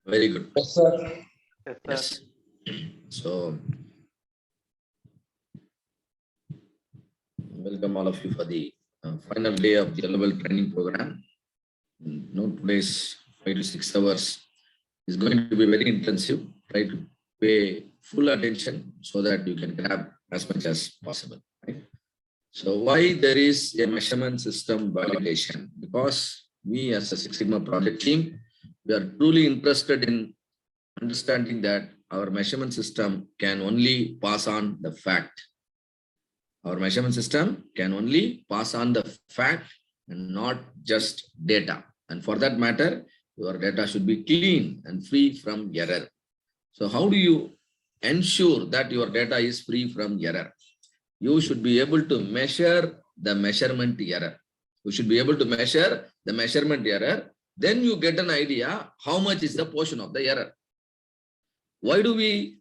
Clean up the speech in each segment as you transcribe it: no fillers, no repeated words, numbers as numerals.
Very good. Yes, sir. Yes, sir. Yes. So, welcome all of you for the final day of the level training program. Today's 5 to 6 hours is going to be very intensive. Try to pay full attention so that you can grab as much as possible. Right? So, why there is a measurement system validation? Because we as a Six Sigma project team, we are truly interested in understanding that our measurement system can only pass on the fact. Our measurement system can only pass on the fact and not just data. And for that matter, your data should be clean and free from error. So how do you ensure that your data is free from error? You should be able to measure the measurement error. You should be able to measure the measurement error. Then you get an idea how much is the portion of the error. Why do we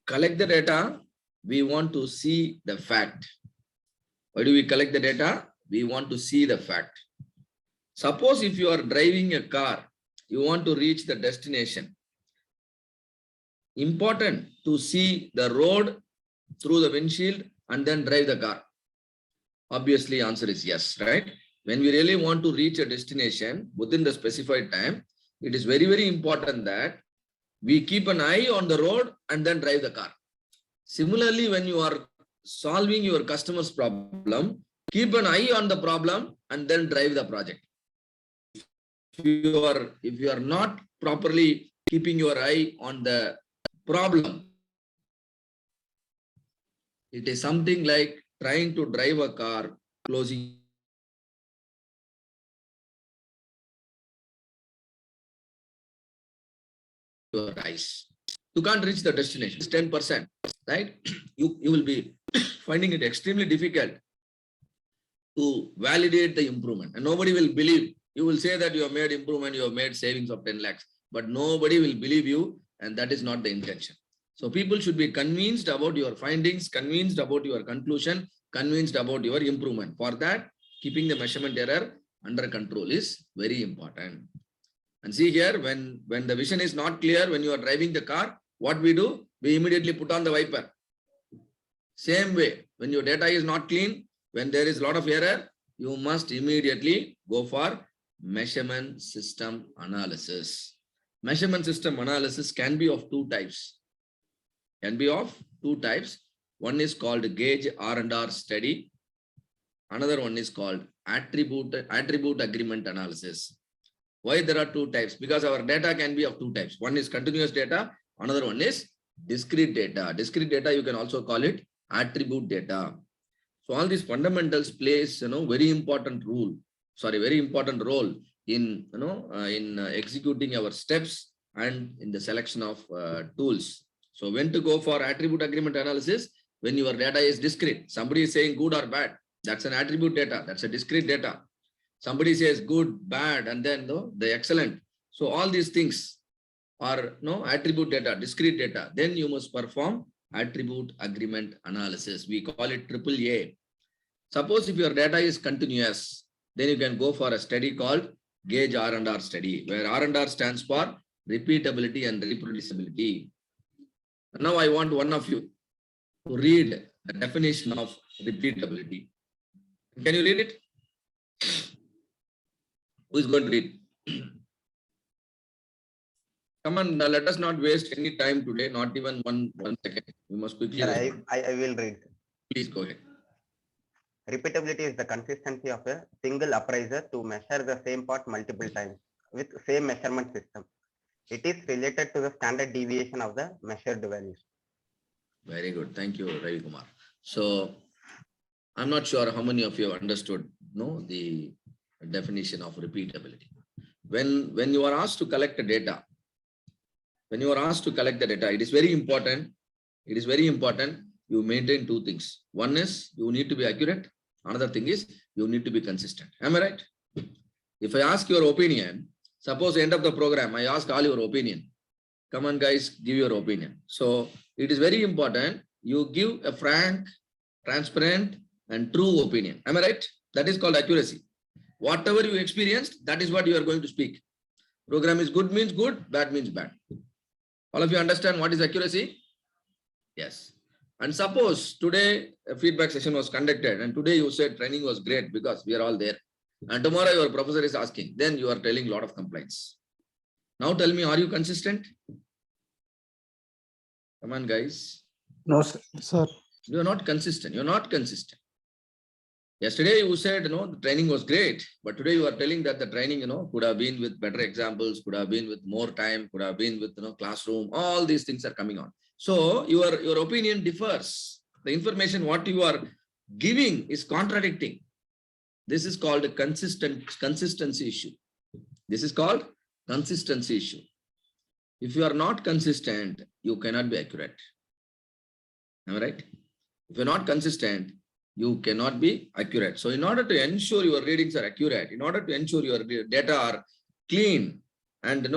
collect the data? We want to see the fact. Why do we collect the data? We want to see the fact. Suppose if you are driving a car, you want to reach the destination. Important to see the road through the windshield and then drive the car. Obviously, answer is yes, right? When we really want to reach a destination within the specified time, it is very, very important that we keep an eye on the road and then drive the ar. Similarly, when you are solving your customer's problem, keep an eye on the problem and then drive the project. If you are not properly keeping your eye on the problem, it is something like trying to drive a car, closing your eyes. You can't reach the destination. It's 10%, right? You will be finding it extremely difficult to validate the improvement. And nobody will believe. You will say that you have made improvement, you have made savings of 10 lakhs, but nobody will believe you, and that is not the intention. So people should be convinced about your findings, convinced about your conclusion, convinced about your improvement. For that, keeping the measurement error under control is very important. And see here, when the vision is not clear, when you are driving the car, what we do? We immediately put on the wiper. Same way, when your data is not clean, when there is a lot of error, you must immediately go for measurement system analysis. Measurement system analysis can be of two types. One is called gauge R&R study. Another one is called attribute agreement analysis. Why there are two types? Because our data can be of two types. One is continuous data. Another one is discrete data. Discrete data, you can also call it attribute data. So all these fundamentals plays, very important role in, executing our steps and in the selection of tools. So when to go for attribute agreement analysis? When your data is discrete. Somebody is saying good or bad. That's an attribute data. That's a discrete data. Somebody says good, bad, and then the excellent. So all these things are attribute data, discrete data. Then you must perform attribute agreement analysis. We call it AAA. Suppose if your data is continuous, then you can go for a study called gauge R&R study, where R&R stands for repeatability and reproducibility. And now I want one of you to read the definition of repeatability. Can you read it? Who is going to read? Come on, let us not waste any time today, not even one second. We must quickly. I will read. Please go ahead. Repeatability is the consistency of a single appraiser to measure the same part multiple times with same measurement system. It is related to the standard deviation of the measured values. Very good. Thank you, Ravi Kumar. So I'm not sure how many of you have understood the definition of repeatability. When you are asked to collect the data, it is very important. You maintain two things. One is you need to be accurate. Another thing is you need to be consistent. Am I right? If I ask your opinion, suppose end of the program, I ask all your opinion. Come on, guys, give your opinion. So it is very important you give a frank, transparent, and true opinion. Am I right? That is called accuracy. Whatever you experienced, that is what you are going to speak. Program is good means good, bad means bad. All of you understand what is accuracy? Yes. And suppose today a feedback session was conducted and today you said training was great because we are all there. And tomorrow your professor is asking, then you are telling a lot of complaints. Now tell me, are you consistent? Come on, guys. No, sir. Sir. You are not consistent. You're not consistent. Yesterday you said, the training was great, but today you are telling that the training, could have been with better examples, could have been with more time, could have been with, classroom. All these things are coming on. So your opinion differs. The information what you are giving is contradicting. This is called a consistency issue. This is called consistency issue. If you are not consistent, you cannot be accurate. Am I right? If you're not consistent, you cannot be accurate. So in order to ensure your readings are accurate, in order to ensure your data are clean and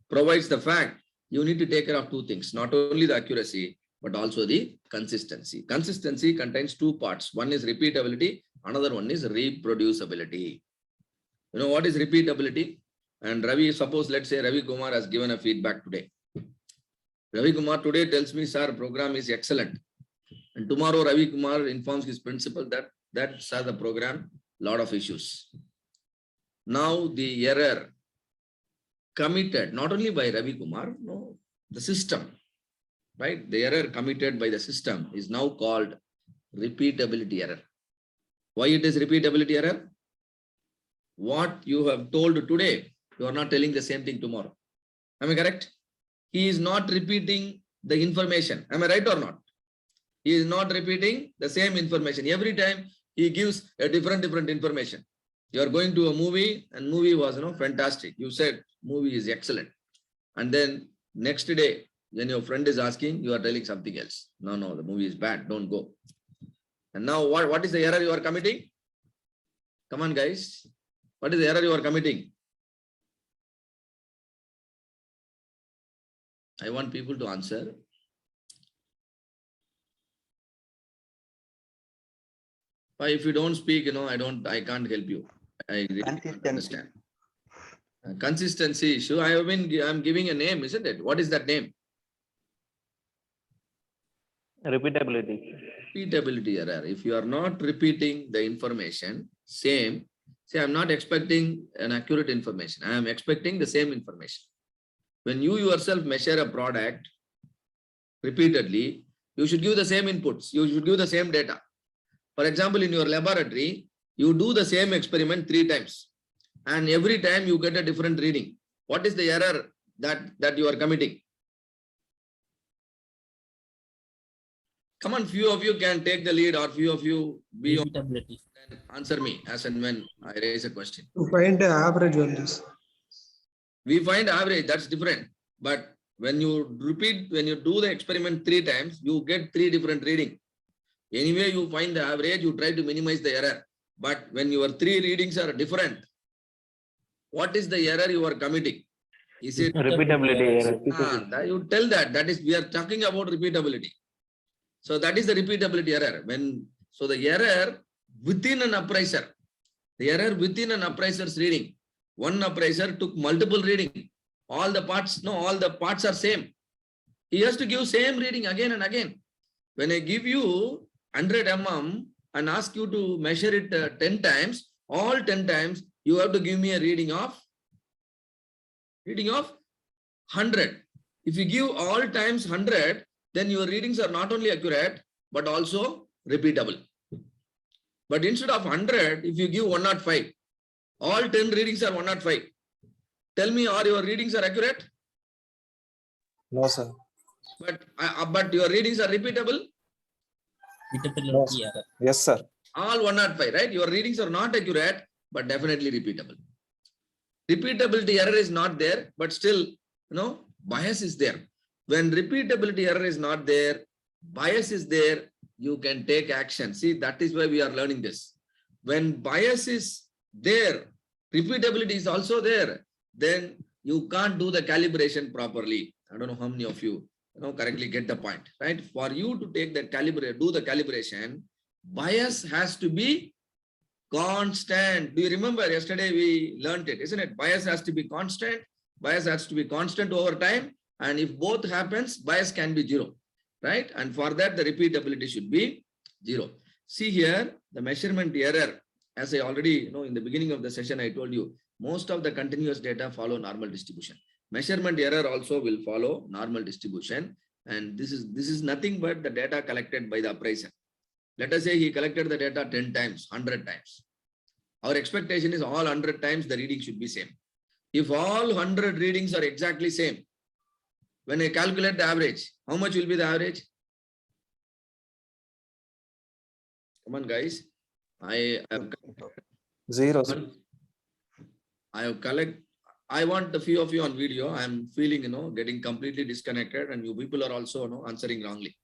provides the fact, you need to take care of two things, not only the accuracy, but also the consistency. Consistency contains two parts. One is repeatability, another one is reproducibility. You know what is repeatability? And Ravi, suppose let's say Ravi Kumar has given a feedback today. Ravi Kumar today tells me, sir, program is excellent. And tomorrow Ravi Kumar informs his principal that sir, the program, lot of issues. Now the error committed not only by Ravi Kumar, no, the system, right? The error committed by the system is now called repeatability error. Why it is repeatability error? What you have told today, you are not telling the same thing tomorrow. Am I correct? He is not repeating the information. Am I right or not? He is not repeating the same information. Every time he gives a different information. You are going to a movie and movie was fantastic. You said movie is excellent. And then next day, when your friend is asking, you are telling something else. No, the movie is bad. Don't go. And now what is the error you are committing? Come on, guys. What is the error you are committing? I want people to answer. If you don't speak, I can't help you. I really can't understand. Consistency issue. I'm giving a name, isn't it? What is that name? Repeatability. Repeatability error. If you are not repeating the information, same. Say, I'm not expecting an accurate information. I am expecting the same information. When you yourself measure a product repeatedly, you should give the same inputs. You should give the same data. For example, in your laboratory, you do the same experiment 3 times. And every time you get a different reading. What is the error that you are committing? Come on, few of you can take the lead or few of you be on and answer me as and when I raise a question. To find the average on this. We find average, that's different. But when you do the experiment 3 times, you get 3 different readings. Anyway, you find the average, you try to minimize the error. But when your 3 readings are different, what is the error you are committing? Is it Repeatability error. you tell that is we are talking about repeatability. So that is the repeatability error. So the error within an appraiser, the error within an appraiser's reading. One appraiser took multiple reading. All the parts are same. He has to give same reading again and again. When I give you 100 mm and ask you to measure it 10 times, all 10 times, you have to give me a reading of 100. If you give all times 100, then your readings are not only accurate, but also repeatable. But instead of 100, if you give 105, all 10 readings are 105. Tell me, are your readings are accurate? No, sir. But your readings are repeatable? No, yes, sir. All 105, right? Your readings are not accurate, but definitely repeatable. Repeatability error is not there, but still, bias is there. When repeatability error is not there, bias is there, you can take action. See, that is why we are learning this. When bias is there, repeatability is also there, then you can't do the calibration properly. I don't know how many of you correctly get the point, right? For you to take the do the calibration, bias has to be constant. Do you remember yesterday we learned it, isn't it? Bias has to be constant Bias has to be constant over time. And if both happens, bias can be 0, right? And for that, the repeatability should be 0. See here, the measurement error, as I already in the beginning of the session, I told you, most of the continuous data follow normal distribution. Measurement error also will follow normal distribution. And this is nothing but the data collected by the appraiser. Let us say he collected the data 10 times, 100 times. Our expectation is all 100 times the reading should be same. If all 100 readings are exactly same, when I calculate the average, how much will be the average? Come on, guys. I have 0, sir. I want a few of you on video. I'm feeling, getting completely disconnected, and you people are also, answering wrongly.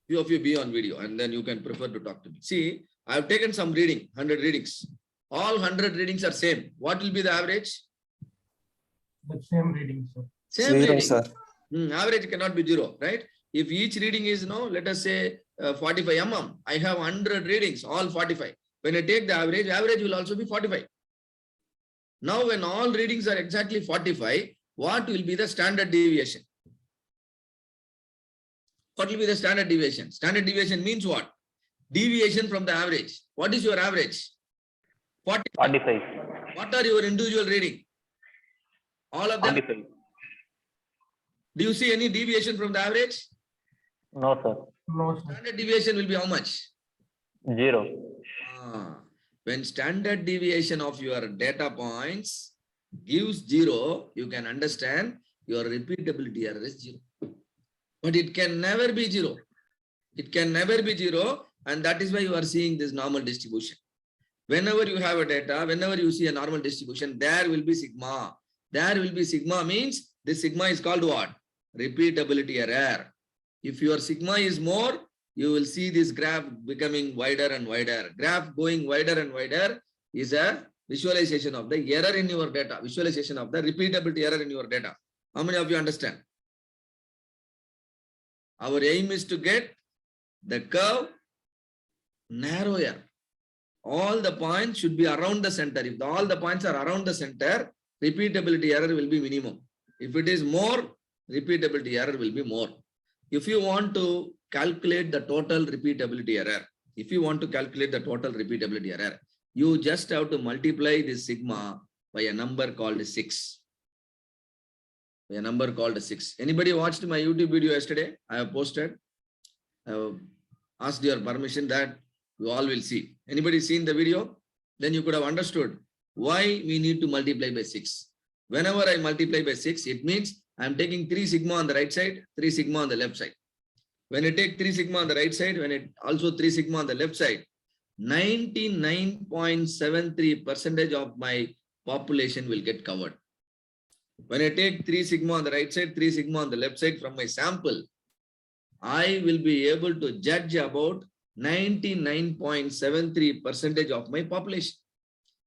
Few of you be on video, and then you can prefer to talk to me. See, I have taken some reading, 100 readings. All 100 readings are same. What will be the average? The same reading, sir. Same 0, reading. sir. Average cannot be 0, right? If each reading is, let us say 45 mm, I have 100 readings, all 45. When I take the average will also be 45. Now, when all readings are exactly 45, what will be the standard deviation? What will be the standard deviation? Standard deviation means what? Deviation from the average. What is your average? 45. What are your individual reading? All of them? 45. Do you see any deviation from the average? No, sir. No, sir. Standard deviation will be how much? 0. When standard deviation of your data points gives 0, you can understand your repeatability error is 0. But it can never be 0. It can never be 0, and that is why you are seeing this normal distribution. Whenever you have a data, whenever you see a normal distribution, there will be sigma. There will be sigma means this sigma is called what? Repeatability error. If your sigma is more, you will see this graph becoming wider and wider. Graph going wider and wider is a visualization of the error in your data, visualization of the repeatability error in your data. How many of you understand? Our aim is to get the curve narrower. All the points should be around the center. If all the points are around the center, repeatability error will be minimum. If it is more, repeatability error will be more. If you want to calculate the total repeatability error, you just have to multiply this sigma by a number called 6. By a number called 6. Anybody watched my YouTube video yesterday? I have posted. I have asked your permission that you all will see. Anybody seen the video? Then you could have understood why we need to multiply by 6. Whenever I multiply by 6, it means I'm taking 3 sigma on the right side, 3 sigma on the left side. When I take 3 sigma on the right side, when it also 3 sigma on the left side, 99.73% of my population will get covered. When I take 3 sigma on the right side, 3 sigma on the left side from my sample, I will be able to judge about 99.73% of my population.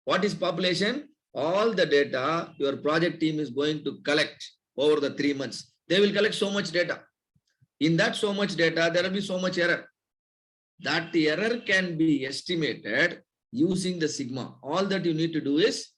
What is population? All the data your project team is going to collect over the 3 months. They will collect so much data. In that so much data, there will be so much error. That the error can be estimated using the sigma. All that you need to do is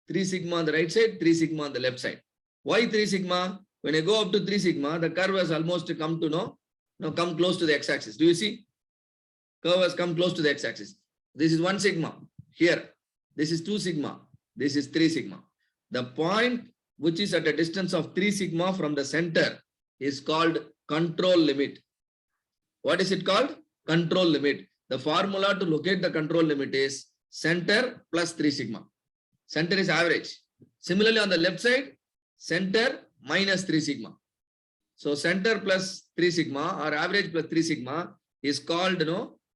3 sigma on the right side, 3 sigma on the left side. Why 3 sigma? When I go up to 3 sigma, the curve has almost come to come close to the x-axis. Do you see? Curve has come close to the x-axis. This is 1 sigma here. This is 2 sigma. This is 3 sigma. The point which is at a distance of 3 sigma from the center is called control limit. What is it called? Control limit. The formula to locate the control limit is center plus 3 sigma. Center is average. Similarly, on the left side, center minus 3 sigma. So center plus 3 sigma or average plus 3 sigma is called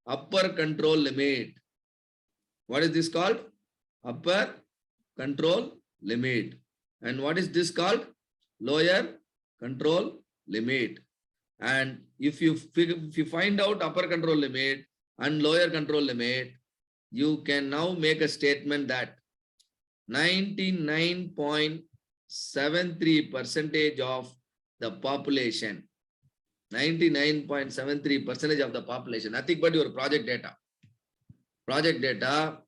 upper control limit. What is this called? Upper control limit. And what is this called? Lower control limit. And if you find out upper control limit and lower control limit, you can now make a statement that 99.73% of the population, 99.73% of the population, nothing but your project data. Project data,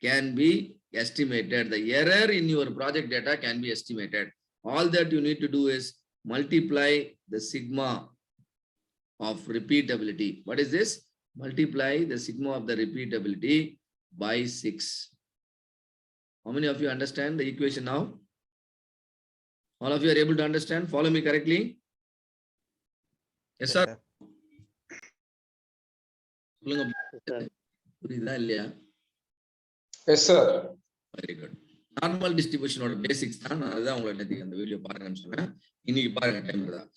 can be estimated. The error in your project data can be estimated. All that you need to do is multiply the sigma of repeatability. What is this? Multiply the sigma of the repeatability by 6. How many of you understand the equation now? All of you are able to understand? Follow me correctly? Yes, sir. சொல்லுங்க. புரியுதா இல்லையா? Yes, sir. Very good. Normal டிஸ்ட்ரிபியூஷனோட basics தான். நான் அதுதான் உங்களுக்கு அந்த video பாருங்கன்னு சொன்னேன். இன்னைக்கு பாருங்க டைம் தான்.